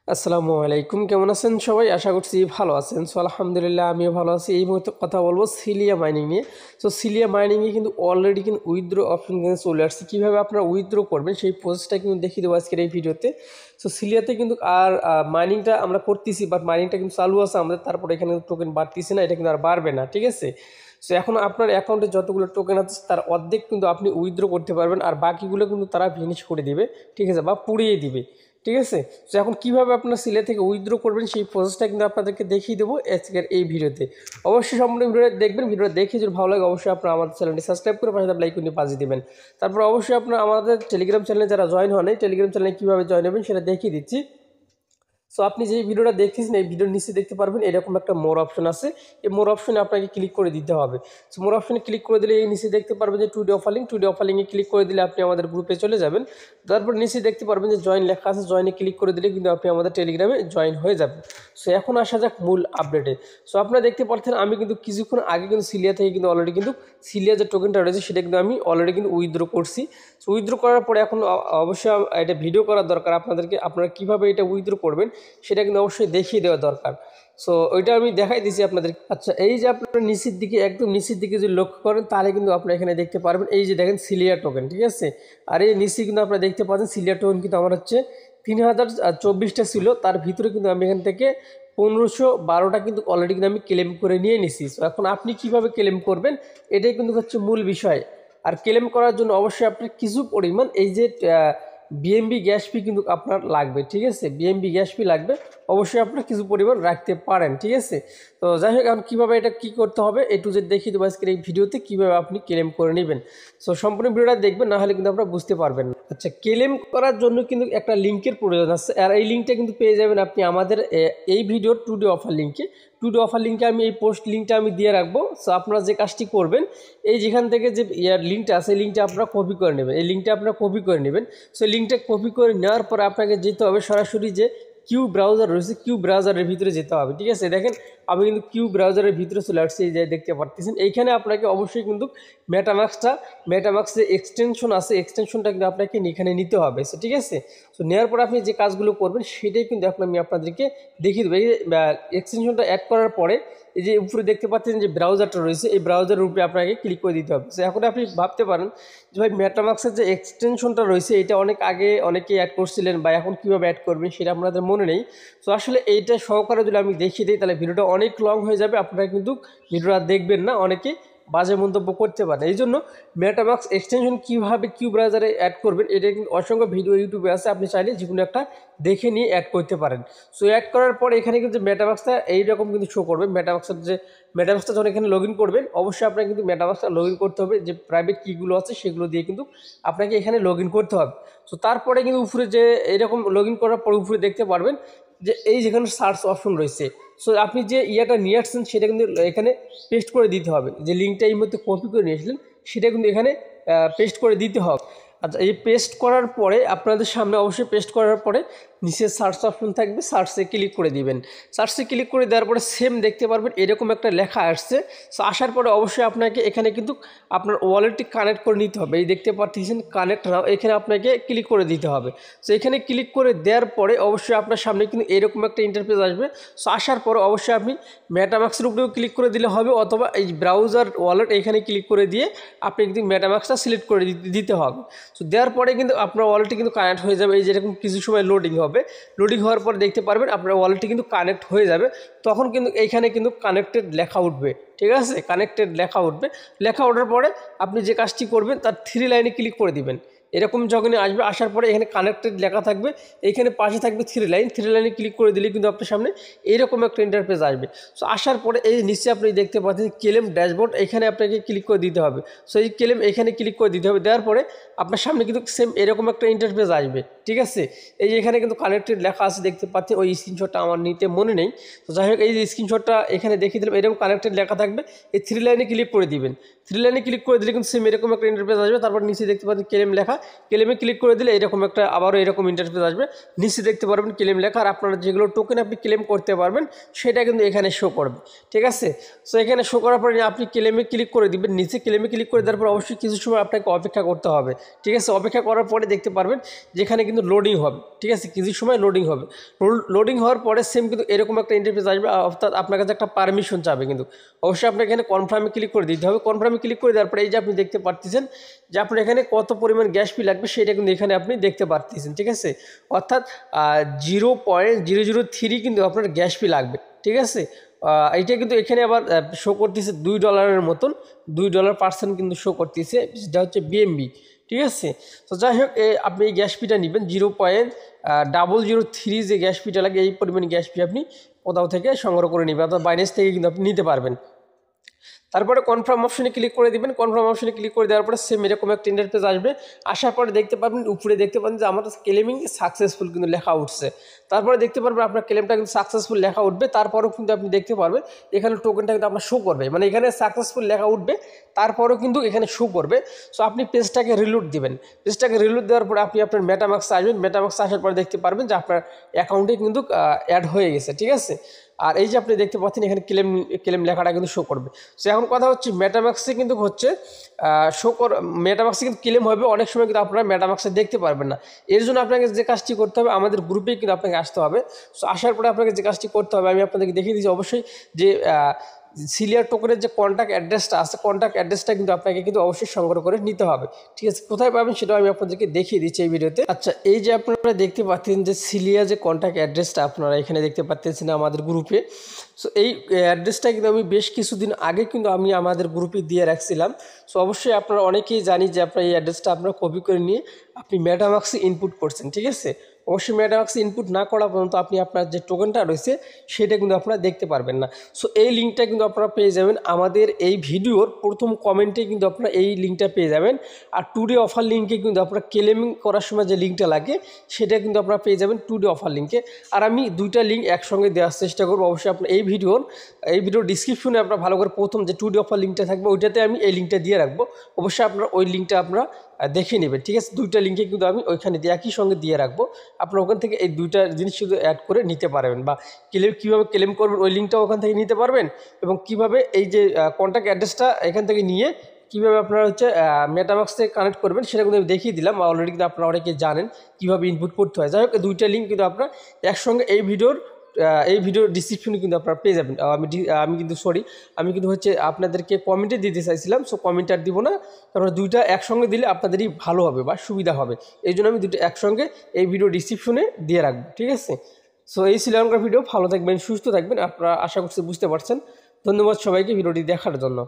আসসালামু আলাইকুম, কেমন আছেন সবাই? আশা করছি ভালো আছেন। সো আলহামদুলিল্লাহ আমিও ভালো আছি। এই মুহূর্তে কথা বলবো সিলিয়া মাইনিং নিয়ে। সো সিলিয়া মাইনিংয়ে কিন্তু অলরেডি কিন্তু উইথড্র অপশন কিন্তু চলে আসছে। কীভাবে আপনারা উইথড্র করবেন সেই প্রসেসটা কিন্তু দেখিয়ে দেবো আজকের এই ভিডিওতে। সো সিলিয়াতে কিন্তু আর মাইনিংটা আমরা করতেছি, বাট মাইনিংটা কিন্তু চালু আছে আমাদের, তারপরে এখানে টোকেন বাড়তেছে না, এটা কিন্তু আর বাড়বে না, ঠিক আছে? সো এখন আপনার অ্যাকাউন্টে যতগুলো টোকেন আছে তার অর্ধেক কিন্তু আপনি উইথড্র করতে পারবেন, আর বাকিগুলো কিন্তু তারা ফিনিশ করে দিবে, ঠিক আছে, বা পুড়িয়ে দিবে, ঠিক আছে? তো এখন কীভাবে আপনার সিলিয়া থেকে উইথড্র করবেন সেই প্রসেসটা কিন্তু আপনাদেরকে দেখিয়ে দেবো আজকের এই ভিডিওতে। অবশ্যই সম্পূর্ণ ভিডিওটা দেখবেন। ভিডিওটা দেখে যদি ভালো লাগে অবশ্যই আপনারা আমাদের চ্যানেলটি সাবস্ক্রাইব করে পাশে লাইক করে বাজিয়ে দেবেন। তারপর অবশ্যই আপনারা আমাদের টেলিগ্রাম চ্যানেলে যারা জয়েন হন, এই টেলিগ্রাম চ্যানেলে কীভাবে জয়েন হবেন সেটা দেখিয়ে দিচ্ছি। সো আপনি যে ভিডিওটা দেখতেছেন এই ভিডিওর নিচে দেখতে পারবেন এরকম একটা মোর অপশন আছে। এই মোর অপশনে আপনাকে ক্লিক করে দিতে হবে। সো মোর অপশনে ক্লিক করে দিলে এই নিচে দেখতে পারবেন যে টুডে অফারিংয়ে ক্লিক করে দিলে আপনি আমাদের গ্রুপে চলে যাবেন। তারপর নিচে দেখতে পারবেন যে জয়েন লেখা আছে, জয়েনে ক্লিক করে দিলে কিন্তু আপনি আমাদের টেলিগ্রামে জয়েন হয়ে যাবেন। সো এখন আসা যাক মূল আপডেটে। সো আপনারা দেখতে পাচ্ছেন আমি কিন্তু কিছুক্ষণ আগে কিন্তু সিলিয়া থেকে কিন্তু অলরেডি কিন্তু সিলিয়া যে টোকেনটা রয়েছে সেটা কিন্তু আমি অলরেডি কিন্তু উইথড্র করছি। সো উইথড্র করার পরে এখন অবশ্যই এটা ভিডিও করার দরকার আপনাদেরকে। আপনারা কীভাবে এটা উইথড্র করবেন সেটা কিন্তু অবশ্যই দেখিয়ে দেওয়া দরকার। সো ওইটা আমি দেখাই দিচ্ছি আপনাদের। আচ্ছা, এই যে আপনারা নিচের দিকে একদম নিচের দিকে যদি লক্ষ্য করেন তাহলে কিন্তু আপনারা এখানে দেখতে পারবেন এই যে দেখেন সিলিয়া টোকেন, ঠিক আছে? আর এই নিচে কিন্তু আপনারা দেখতে পাচ্ছেন সিলিয়া টোকেন কিন্তু আমার হচ্ছে 3024টা ছিল, তার ভিতরে কিন্তু আমি এখান থেকে 1512টা কিন্তু অলরেডি কিন্তু আমি ক্লেম করে নিয়ে নিছি। সো এখন আপনি কিভাবে ক্লেম করবেন এটাই কিন্তু হচ্ছে মূল বিষয়। আর ক্লেম করার জন্য অবশ্যই আপনার কিছু পরিমাণ এই যে বিএমবি গ্যাস ফি কিন্তু আপনার লাগবে, ঠিক আছে? বিএমবি গ্যাস ফি লাগবে, অবশ্যই আপনার কিছু পরিমাণ রাখতে পারেন, ঠিক আছে? তো যাই হোক, এখন কীভাবে এটা কী করতে হবে এ টু জেড দেখিয়ে দেবো আজকের এই ভিডিওতে, কীভাবে আপনি ক্লেম করে নেবেন। সো সম্পূর্ণ ভিডিওটা দেখবেন, না হলে কিন্তু আপনারা বুঝতে পারবেন না। আচ্ছা, ক্লেম করার জন্য কিন্তু একটা লিঙ্কের প্রয়োজন আছে, আর এই লিঙ্কটা কিন্তু পেয়ে যাবেন আপনি আমাদের এই ভিডিওর টুডে অফার লিঙ্কে। টুডে অফার লিঙ্কে আমি এই পোস্ট লিঙ্কটা আমি দিয়ে রাখবো। সো আপনারা যে কাজটি করবেন, এই যেখান থেকে যে লিঙ্কটা আছে এই লিঙ্কটা আপনারা কপি করে নেবেন, এই লিঙ্কটা আপনারা কপি করে নেবেন। সো লিঙ্কটা কপি করে নেওয়ার পর আপনাকে যেতে হবে সরাসরি যে কিউ ব্রাউজার রয়েছে, কিউ ব্রাউজারের ভিতরে যেতে হবে, ঠিক আছে? দেখেন আমি কিন্তু কিউ ব্রাউজারের ভিতরে চলে আসছি, এই যে দেখতে পাচ্ছেন। এইখানে আপনাকে অবশ্যই কিন্তু মেটামাক্স যে এক্সটেনশন আছে এক্সটেনশনটা কিন্তু আপনাকে এখানে নিতে হবে, সো ঠিক আছে? সো নেওয়ার পর আপনি যে কাজগুলো করবেন সেটাই কিন্তু এখন আমি আপনাদেরকে দেখিয়ে দেবো। এই এক্সটেনশনটা অ্যাড করার পরে এই যে উপরে দেখতে পাচ্ছেন যে ব্রাউজারটা রয়েছে, এই ব্রাউজারের উপরে আপনাকে ক্লিক করে দিতে হবে। সো এখন আপনি ভাবতে পারেন যে ভাই মেটামাক্সের যে এক্সটেনশনটা রয়েছে এটা অনেক আগে অনেকেই অ্যাড করছিলেন, বা এখন কীভাবে অ্যাড করবেন সেটা আপনাদের মনে নেই। সো আসলে এইটা সহকারে যদি আমি দেখিয়ে দিই তাহলে ভিডিওটা অনেক লং হয়ে যাবে, আপনারা কিন্তু ভিডিওটা দেখবেন না, অনেকে বাজে মন্তব্য করতে পারে। এই জন্য মেটামাক্স এক্সটেনশন কীভাবে কিউ ব্রাউজারে অ্যাড করবেন এটা কিন্তু অসংখ্য ভিডিও ইউটিউবে আছে, আপনি চাইলে যে কোনো একটা দেখে নিয়ে অ্যাড করতে পারেন। সো অ্যাড করার পর এখানে কিন্তু মেটামাক্সটা এইরকম কিন্তু শো করবে। মেটামাক্সটা যখন এখানে লগ ইন করবেন অবশ্যই আপনাকে কিন্তু মেটামাক্সটা লগ ইন করতে হবে, যে প্রাইভেট কিগুলো আছে সেগুলো দিয়ে কিন্তু আপনাকে এখানে লগ ইন করতে হবে। সো তারপরে কিন্তু উপরে যে এরকম লগ ইন করার পর উপরে দেখতে পারবেন যে এই যেখানে সার্চ অপশন রয়েছে। সো আপনি যে ইয়েটা নিয়ে আসছেন সেটা কিন্তু এখানে পেস্ট করে দিতে হবে, যে লিঙ্কটা এই মধ্যে কপি করে নিয়েছিলেন সেটা কিন্তু এখানে পেস্ট করে দিতে হবে। আচ্ছা, এই পেস্ট করার পরে আপনাদের সামনে অবশ্যই পেস্ট করার পরে নিচে সার্চ অপশন থাকবে, সার্চে ক্লিক করে দিবেন। সার্চে ক্লিক করে দেওয়ার পরে সেম দেখতে পারবেন এরকম একটা লেখা আসছে। সো আসার পরে অবশ্যই আপনাকে এখানে কিন্তু আপনার ওয়ালেটটি কানেক্ট করে নিতে হবে। এই দেখতে পাচ্ছেন কানেক্ট নাও, এখানে আপনাকে ক্লিক করে দিতে হবে। সো এখানে ক্লিক করে দেওয়ার পরে অবশ্যই আপনার সামনে কিন্তু এরকম একটা ইন্টারফেস আসবে। সো আসার পরে অবশ্যই আপনি মেটামাক্সের উপরেও ক্লিক করে দিলে হবে, অথবা এই ব্রাউজার ওয়ালেট এখানে ক্লিক করে দিয়ে আপনি কিন্তু মেটামাক্সটা সিলেক্ট করে দিতে হবে। সো দেওয়ার পরে কিন্তু আপনার ওয়ালেটটি কিন্তু কানেক্ট হয়ে যাবে। এই যেরকম কিছু সময় লোডিং হবে, লোডিং হওয়ার পর দেখতে পারবেন আপনার ওয়ালেটটি কিন্তু কানেক্ট হয়ে যাবে। তখন কিন্তু এইখানে কিন্তু কানেক্টেড লেখা উঠবে, ঠিক আছে? কানেক্টেড লেখা উঠবে। লেখা ওঠার পরে আপনি যে কাজটি করবেন তার 3 লাইনে ক্লিক করে দিবেন। এরকম যখনই আসবে, আসার পরে এখানে কানেক্টেড লেখা থাকবে, এইখানে পাশে থাকবে 3 লাইনে ক্লিক করে দিলে কিন্তু আপনার সামনে এইরকম একটা ইন্টারফেস আসবে। সো আসার পরে এই নিচে আপনি দেখতে পাচ্ছেন ক্লেম ড্যাশবোর্ড, এখানে আপনাকে ক্লিক করে দিতে হবে। সো এই ক্লেম এখানে ক্লিক করে দিতে হবে। দেওয়ার পরে আপনার সামনে কিন্তু সেম এরকম একটা ইন্টারফেস আসবে, ঠিক আছে? এই যে এখানে কিন্তু কানেক্টেড লেখা আছে দেখতে পাচ্ছেন, ওই স্ক্রিনশটটা আমার নিতে মনে নেই। তো যাই হোক, এই যে স্ক্রিনশটটা এখানে দেখিয়ে দিলাম, এরকম কানেক্টেড লেখা থাকবে, এই 3 লাইনে ক্লিক করে দিবেন। থ্রি লাইনে ক্লিক করে দিলে কিন্তু সেম এরকম একটা ইন্টারফেস আসবে। তারপর নিচে দেখতে পাচ্ছেন ক্লেম লেখা, ক্লেমে ক্লিক করে দিলে এরকম একটা আবারও এরকম ইন্টারফেস আসবে। নিচে দেখতে পারবেন ক্লেম লেখা, আর আপনারা যেগুলো টোকেন আপনি ক্লেম করতে পারবেন সেটা কিন্তু এখানে শো করবে, ঠিক আছে। সো এখানে শো করার পরে আপনি ক্লেমে ক্লিক করে দিবেন, নিচে ক্লেমে ক্লিক করে দেওয়ার পর অবশ্যই কিছু সময় আপনাকে অপেক্ষা করতে হবে, ঠিক আছে। অপেক্ষা করার পরে দেখতে পারবেন যেখানে কিন্তু লোডিং হবে, ঠিক আছে, কিছু সময় লোডিং হবে। লোডিং হওয়ার পরে সেম কিন্তু এরকম একটা ইন্টারফেস আসবে, অর্থাৎ আপনার কাছে একটা পারমিশন চাবে। কিন্তু অবশ্যই আপনাকে এখানে কনফার্মে ক্লিক করে দিতে হবে। কনফার্মে ক্লিক করে দেওয়ার পরে এই যে আপনি দেখতে পাচ্ছেন যে আপনার এখানে কত পরিমাণ গ্যাস ফি লাগবে সেটা কিন্তু এখানে আপনি দেখতে পাচ্ছেন, ঠিক আছে। অর্থাৎ 0.003 কিন্তু আপনার গ্যাস ফি লাগবে, ঠিক আছে। এইটা কিন্তু এখানে আবার শো করতেছে $2 মতন, $2% কিন্তু শো করতেছে, যেটা হচ্ছে বিএমবি, ঠিক আছে। তো যাই হোক আপনি এই গ্যাস ফিটা নেবেন 0.003 যে গ্যাস ফিটা লাগে, এই পরিমাণ গ্যাস ফি আপনি কোথাও থেকে সংগ্রহ করে নেবেন, অর্থাৎ বাইন্যান্স থেকে কিন্তু আপনি নিতে পারবেন। তারপরে কনফার্ম অপশনে ক্লিক করে দিবেন। কনফার্ম অপশনে ক্লিক করে দেওয়ার পরে সেম এরকম একটা ইন্টারফেস আসবে। আসার পরে দেখতে পাবেন উপরে দেখতে পাবেন যে আমাদের ক্লেমিং সাকসেসফুল কিন্তু লেখা উঠছে। তারপরে দেখতে পারবেন আপনার ক্লেমটা কিন্তু সাকসেসফুল লেখা উঠবে। তারপরেও কিন্তু আপনি দেখতে পারবেন এখানে টোকেনটা কিন্তু আপনার শো করবে, মানে এখানে সাকসেসফুল লেখা উঠবে, তারপরেও কিন্তু এখানে শো করবে। সো আপনি পেজটাকে রিলোড দিবেন। পেজটাকে রিলোড দেওয়ার পরে আপনি আপনার মেটামাক্সে আসবেন। মেটামাক্সে আসার পরে দেখতে পারবেন যে আপনার অ্যাকাউন্টে কিন্তু অ্যাড হয়ে গেছে, ঠিক আছে। আর এই যে আপনি দেখতে পাচ্ছেন এখানে ক্লেম লেখাটা কিন্তু শো করবে। সো এখন কথা হচ্ছে মেটামাক্সে কিন্তু হচ্ছে মেটামাক্সে কিন্তু ক্লেম হবে, অনেক সময় কিন্তু আপনারা মেটামাক্সে দেখতে পারবেন না। এর জন্য আপনাকে যে কাজটি করতে হবে, আমাদের গ্রুপেই কিন্তু আপনাকে আসতে হবে। সো আসার পরে আপনাকে যে কাজটি করতে হবে আমি আপনাদেরকে দেখিয়ে দিচ্ছি। অবশ্যই যে সিলিয়ার টোকেনের যে কন্ট্যাক্ট অ্যাড্রেসটা আছে, কন্ট্যাক্ট অ্যাড্রেসটা কিন্তু আপনাকে কিন্তু অবশ্যই সংগ্রহ করে নিতে হবে, ঠিক আছে। কোথায় পাবেন সেটাও আমি আপনাদেরকে দেখিয়ে দিচ্ছি এই ভিডিওতে। আচ্ছা, এই যে আপনারা দেখতে পাচ্ছেন যে সিলিয়া যে কন্ট্যাক্ট অ্যাড্রেসটা আপনারা এখানে দেখতে পাচ্ছেন আমাদের গ্রুপে। সো এই অ্যাড্রেসটা কিন্তু আমি বেশ কিছুদিন আগে কিন্তু আমি আমাদের গ্রুপে দিয়ে রাখছিলাম। সো অবশ্যই আপনারা অনেকেই জানি যে আপনার এই অ্যাড্রেসটা আপনারা কপি করে নিয়ে আপনি মেটামাক্সে ইনপুট করছেন, ঠিক আছে। অবশ্যই মেটামাক্সে ইনপুট না করা পর্যন্ত আপনি আপনার যে টোকেনটা রয়েছে সেটা কিন্তু আপনারা দেখতে পারবেন না। সো এই লিঙ্কটা কিন্তু আপনারা পেয়ে যাবেন আমাদের এই ভিডিওর প্রথম কমেন্টে, কিন্তু আপনারা এই লিঙ্কটা পেয়ে যাবেন। আর টুডে অফার লিঙ্কে কিন্তু আপনারা ক্লেমিং করার সময় যে লিঙ্কটা লাগে সেটা কিন্তু আপনারা পেয়ে যাবেন টুডে অফার লিঙ্কে। আর আমি দুইটা লিঙ্ক একসঙ্গে দেওয়ার চেষ্টা করবো। অবশ্যই আপনার এই ভিডিওর ডিসক্রিপশনে আপনারা ভালো করে প্রথম যে টুডে অফার লিঙ্কটা থাকবে ওইটাতে আমি এই লিঙ্কটা দিয়ে রাখবো। অবশ্যই আপনারা ওই লিঙ্কটা আপনারা দেখে নেবেন, ঠিক আছে। দুইটা লিঙ্কে কিন্তু আমি ওইখানে একই সঙ্গে দিয়ে রাখবো। আপনারা ওখান থেকে এই দুইটা জিনিস শুধু অ্যাড করে নিতে পারবেন, বা কীভাবে ক্লেম করবেন ওই লিঙ্কটাও ওখান থেকে নিতে পারবেন, এবং কীভাবে এই যে কন্ট্যাক্ট অ্যাড্রেসটা এখান থেকে নিয়ে কীভাবে আপনারা হচ্ছে মেটামাক্স থেকে কানেক্ট করবেন সেটা কিন্তু আমি দেখিয়ে দিলাম। অলরেডি কিন্তু আপনারা অনেকে জানেন কীভাবে ইনপুট করতে হয়। যাই হোক, দুইটা লিঙ্ক কিন্তু আপনারা একসঙ্গে এই ভিডিওর ডিসক্রিপশনে কিন্তু আপনারা পেয়ে যাবেন। আমি কিন্তু হচ্ছে আপনাদেরকে কমেন্টে দিতে চাইছিলাম। সো কমেন্ট আর দিব না, তারপরে দুইটা একসঙ্গে দিলে আপনাদেরই ভালো হবে বা সুবিধা হবে। এই জন্য আমি দুটো একসঙ্গে এই ভিডিও ডিসক্রিপশনে দিয়ে রাখবো, ঠিক আছে। সো এই ছিল আমার ভিডিও। ভালো থাকবেন, সুস্থ থাকবেন। আপনারা আশা করছি বুঝতে পারছেন। ধন্যবাদ সবাইকে ভিডিওটি দেখার জন্য।